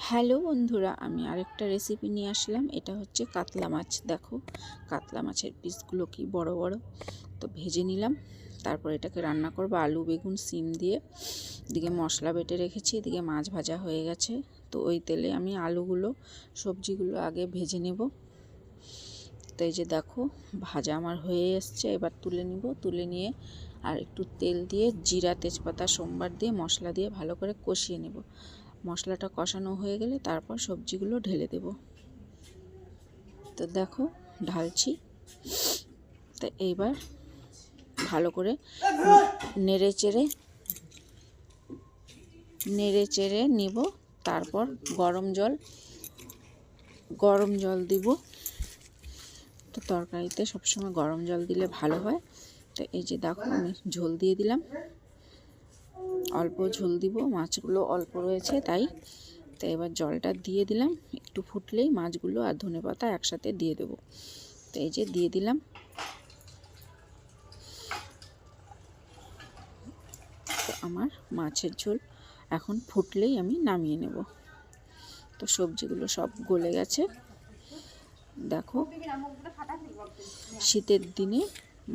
Hello বন্ধুরা, আমি আরেকটা রেসিপি নিয়ে আসলাম। এটা হচ্ছে কাতলা মাছ। দেখো কাতলা মাছের পিসগুলো কি বড় বড়। তো ভেজে নিলাম, তারপর এটাকে রান্না করব আলু বেগুন সিম দিয়ে। এদিকে মশলা বেটে রেখেছি, এদিকে মাছ ভাজা হয়ে গেছে। তো ওই তেলে আমি আলুগুলো সবজিগুলো আগে ভেজে নেব। তো এই যে দেখো ভাজা আমার হয়ে এসছে, এবার তুলে নিব। তুলে নিয়ে আর একটু তেল দিয়ে জিরা তেজপাতা সোমবার দিয়ে মশলা দিয়ে ভালো করে কষিয়ে নেব। মশলাটা কষানো হয়ে গেলে তারপর সবজিগুলো ঢেলে দেব। তো দেখো ঢালছি। তো এইবার ভালো করে নেড়ে চেড়ে নিব। তারপর গরম জল দিব। তো তরকারিতে সবসময় গরম জল দিলে ভালো হয়। তো এই যে দেখো আমি ঝোল দিয়ে দিলাম, অল্প ঝোল দিব, মাছগুলো অল্প রয়েছে তাই। তো এবার জলটা দিয়ে দিলাম, একটু ফুটলেই মাছগুলো আর ধনেপাতা একসাথে দিয়ে দেব। তো এই যে দিয়ে দিলাম। তো আমার মাছের ঝোল এখন ফুটলেই আমি নামিয়ে নেব। তো সবজিগুলো সব গলে গেছে। দেখো শীতের দিনে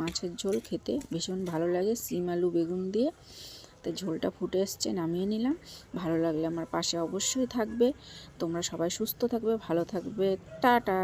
মাছের ঝোল খেতে ভীষণ ভালো লাগে, সিম আলু বেগুন দিয়ে। তো ঝোলটা ফুটে এসছে, নামিয়ে নিলাম। ভালো লাগলে আমার পাশে অবশ্যই থাকবে। তোমরা সবাই সুস্থ থাকবে, ভালো থাকবে। টাটা।